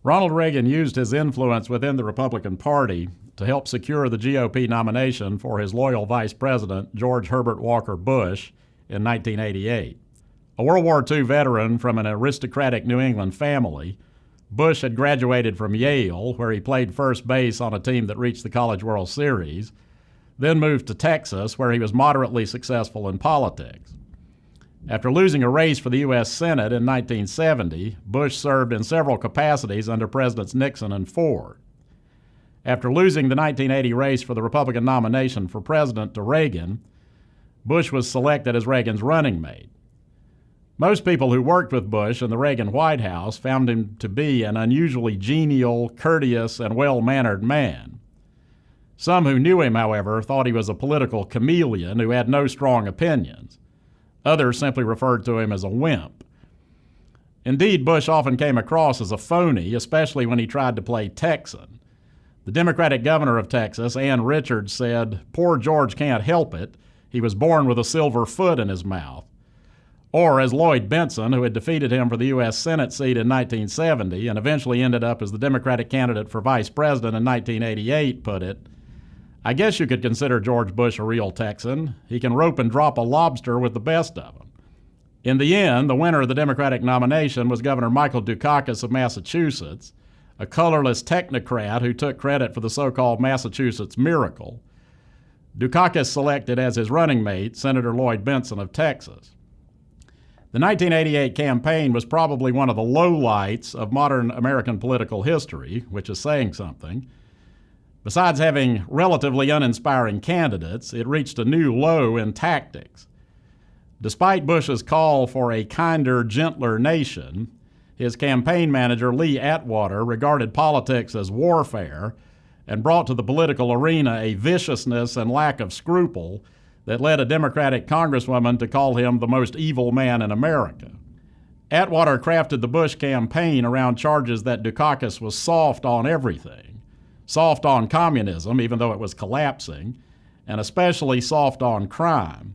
Ronald Reagan used his influence within the Republican Party to help secure the GOP nomination for his loyal vice president, George Herbert Walker Bush, in 1988. A World War II veteran from an aristocratic New England family, Bush had graduated from Yale, where he played first base on a team that reached the College World Series, then moved to Texas, where he was moderately successful in politics. After losing a race for the U.S. Senate in 1970, Bush served in several capacities under Presidents Nixon and Ford. After losing the 1980 race for the Republican nomination for president to Reagan, Bush was selected as Reagan's running mate. Most people who worked with Bush in the Reagan White House found him to be an unusually genial, courteous, and well-mannered man. Some who knew him, however, thought he was a political chameleon who had no strong opinions. Others simply referred to him as a wimp. Indeed, Bush often came across as a phony, especially when he tried to play Texan. The Democratic governor of Texas, Ann Richards, said, "Poor George can't help it. He was born with a silver foot in his mouth." Or, as Lloyd Bentsen, who had defeated him for the U.S. Senate seat in 1970 and eventually ended up as the Democratic candidate for vice president in 1988, put it, "I guess you could consider George Bush a real Texan. He can rope and drop a lobster with the best of them." In the end, the winner of the Democratic nomination was Governor Michael Dukakis of Massachusetts, a colorless technocrat who took credit for the so-called Massachusetts miracle. Dukakis selected as his running mate Senator Lloyd Bentsen of Texas. The 1988 campaign was probably one of the lowlights of modern American political history, which is saying something. Besides having relatively uninspiring candidates, it reached a new low in tactics. Despite Bush's call for a kinder, gentler nation, his campaign manager, Lee Atwater, regarded politics as warfare and brought to the political arena a viciousness and lack of scruple that led a Democratic congresswoman to call him the most evil man in America. Atwater crafted the Bush campaign around charges that Dukakis was soft on everything, soft on communism, even though it was collapsing, and especially soft on crime.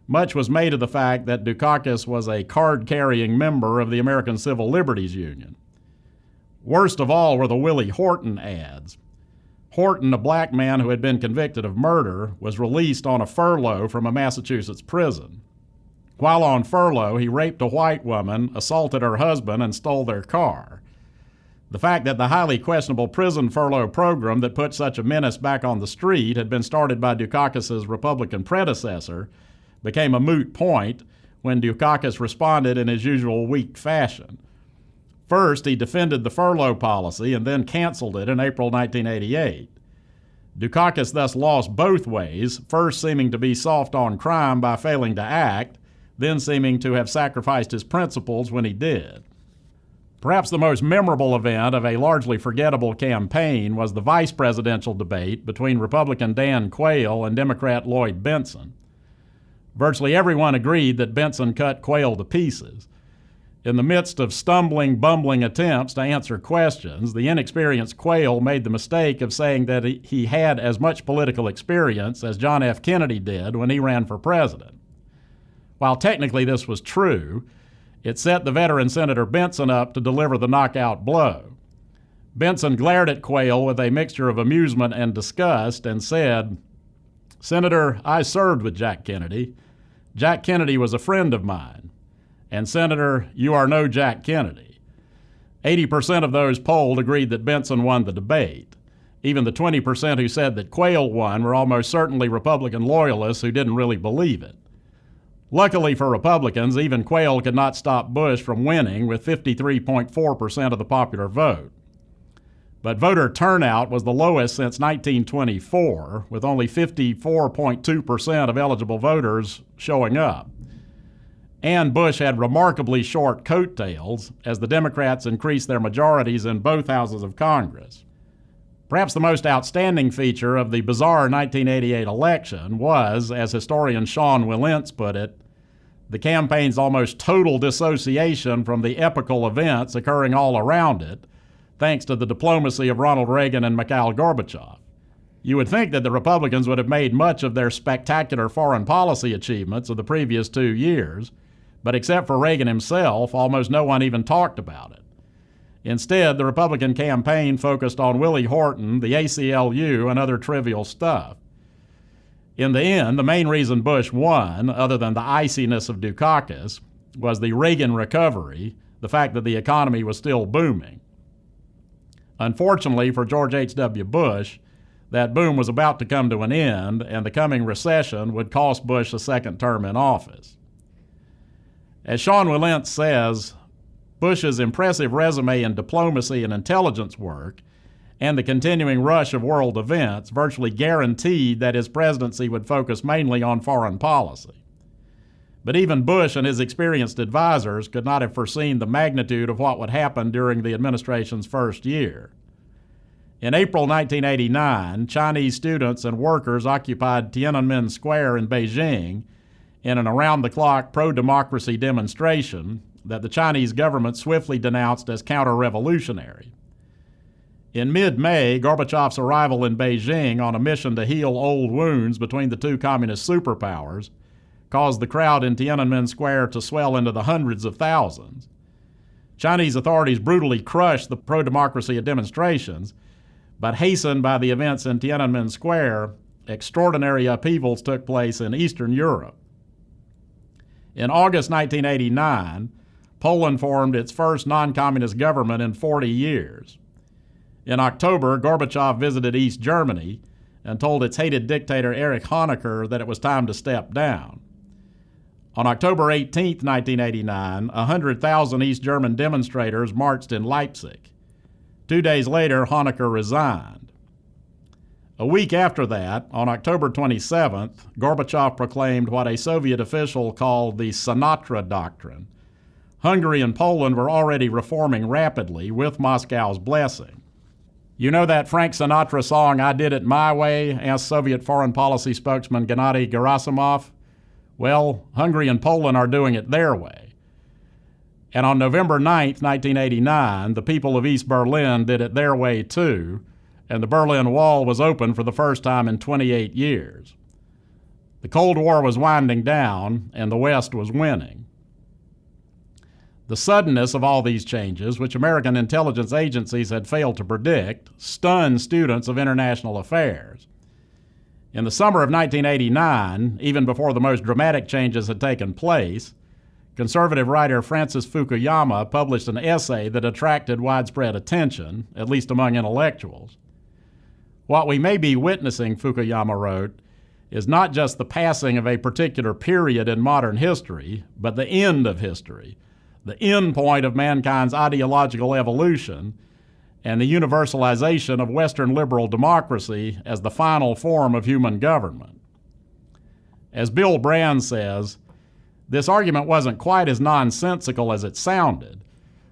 Much was made of the fact that Dukakis was a card-carrying member of the American Civil Liberties Union. Worst of all were the Willie Horton ads. Horton, a black man who had been convicted of murder, was released on a furlough from a Massachusetts prison. While on furlough, he raped a white woman, assaulted her husband, and stole their car. The fact that the highly questionable prison furlough program that put such a menace back on the street had been started by Dukakis's Republican predecessor became a moot point when Dukakis responded in his usual weak fashion. First, he defended the furlough policy and then canceled it in April 1988. Dukakis thus lost both ways, first seeming to be soft on crime by failing to act, then seeming to have sacrificed his principles when he did. Perhaps the most memorable event of a largely forgettable campaign was the vice presidential debate between Republican Dan Quayle and Democrat Lloyd Bentsen. Virtually everyone agreed that Bentsen cut Quayle to pieces. In the midst of stumbling, bumbling attempts to answer questions, the inexperienced Quayle made the mistake of saying that he had as much political experience as John F. Kennedy did when he ran for president. While technically this was true, it set the veteran Senator Bentsen up to deliver the knockout blow. Bentsen glared at Quayle with a mixture of amusement and disgust and said, "Senator, I served with Jack Kennedy. Jack Kennedy was a friend of mine. And Senator, you are no Jack Kennedy." 80% of those polled agreed that Bentsen won the debate. Even the 20% who said that Quayle won were almost certainly Republican loyalists who didn't really believe it. Luckily for Republicans, even Quayle could not stop Bush from winning with 53.4% of the popular vote. But voter turnout was the lowest since 1924, with only 54.2% of eligible voters showing up. And Bush had remarkably short coattails as the Democrats increased their majorities in both houses of Congress. Perhaps the most outstanding feature of the bizarre 1988 election was, as historian Sean Wilentz put it, the campaign's almost total dissociation from the epical events occurring all around it, thanks to the diplomacy of Ronald Reagan and Mikhail Gorbachev. You would think that the Republicans would have made much of their spectacular foreign policy achievements of the previous 2 years, but except for Reagan himself, almost no one even talked about it. Instead, the Republican campaign focused on Willie Horton, the ACLU, and other trivial stuff. In the end, the main reason Bush won, other than the iciness of Dukakis, was the Reagan recovery, the fact that the economy was still booming. Unfortunately for George H.W. Bush, that boom was about to come to an end, and the coming recession would cost Bush a second term in office. As Sean Wilentz says, Bush's impressive resume in diplomacy and intelligence work and the continuing rush of world events virtually guaranteed that his presidency would focus mainly on foreign policy. But even Bush and his experienced advisors could not have foreseen the magnitude of what would happen during the administration's first year. In April 1989, Chinese students and workers occupied Tiananmen Square in Beijing in an around-the-clock pro-democracy demonstration that the Chinese government swiftly denounced as counter-revolutionary. In mid-May, Gorbachev's arrival in Beijing on a mission to heal old wounds between the two communist superpowers caused the crowd in Tiananmen Square to swell into the hundreds of thousands. Chinese authorities brutally crushed the pro-democracy demonstrations, but hastened by the events in Tiananmen Square, extraordinary upheavals took place in Eastern Europe. In August 1989, Poland formed its first non-communist government in 40 years. In October, Gorbachev visited East Germany and told its hated dictator Erich Honecker that it was time to step down. On October 18, 1989, 100,000 East German demonstrators marched in Leipzig. 2 days later, Honecker resigned. A week after that, on October 27th, Gorbachev proclaimed what a Soviet official called the Sinatra Doctrine. Hungary and Poland were already reforming rapidly with Moscow's blessing. You know that Frank Sinatra song, "I Did It My Way," asked Soviet foreign policy spokesman Gennady Gerasimov? Well, Hungary and Poland are doing it their way. And on November 9, 1989, the people of East Berlin did it their way too, and the Berlin Wall was open for the first time in 28 years. The Cold War was winding down, and the West was winning. The suddenness of all these changes, which American intelligence agencies had failed to predict, stunned students of international affairs. In the summer of 1989, even before the most dramatic changes had taken place, conservative writer Francis Fukuyama published an essay that attracted widespread attention, at least among intellectuals. What we may be witnessing, Fukuyama wrote, is not just the passing of a particular period in modern history, but the end of history, the end point of mankind's ideological evolution, and the universalization of Western liberal democracy as the final form of human government. As Bill Brand says, this argument wasn't quite as nonsensical as it sounded.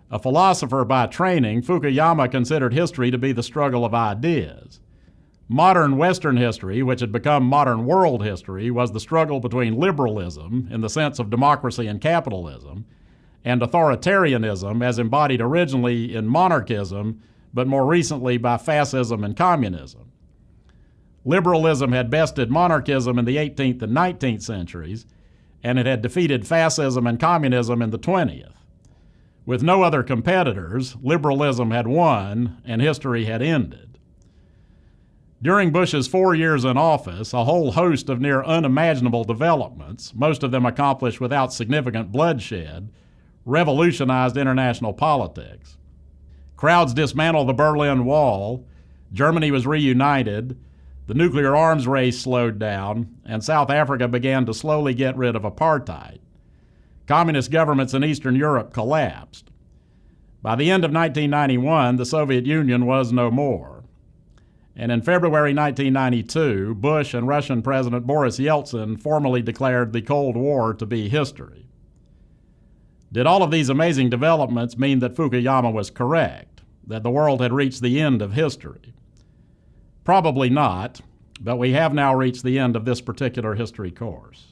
A philosopher by training, Fukuyama considered history to be the struggle of ideas. Modern Western history, which had become modern world history, was the struggle between liberalism, in the sense of democracy and capitalism, and authoritarianism as embodied originally in monarchism, but more recently by fascism and communism. Liberalism had bested monarchism in the 18th and 19th centuries, and it had defeated fascism and communism in the 20th. With no other competitors, liberalism had won and history had ended. During Bush's 4 years in office, a whole host of near unimaginable developments, most of them accomplished without significant bloodshed, revolutionized international politics. Crowds dismantled the Berlin Wall, Germany was reunited, the nuclear arms race slowed down, and South Africa began to slowly get rid of apartheid. Communist governments in Eastern Europe collapsed. By the end of 1991, the Soviet Union was no more. And in February 1992, Bush and Russian President Boris Yeltsin formally declared the Cold War to be history. Did all of these amazing developments mean that Fukuyama was correct, that the world had reached the end of history? Probably not, but we have now reached the end of this particular history course.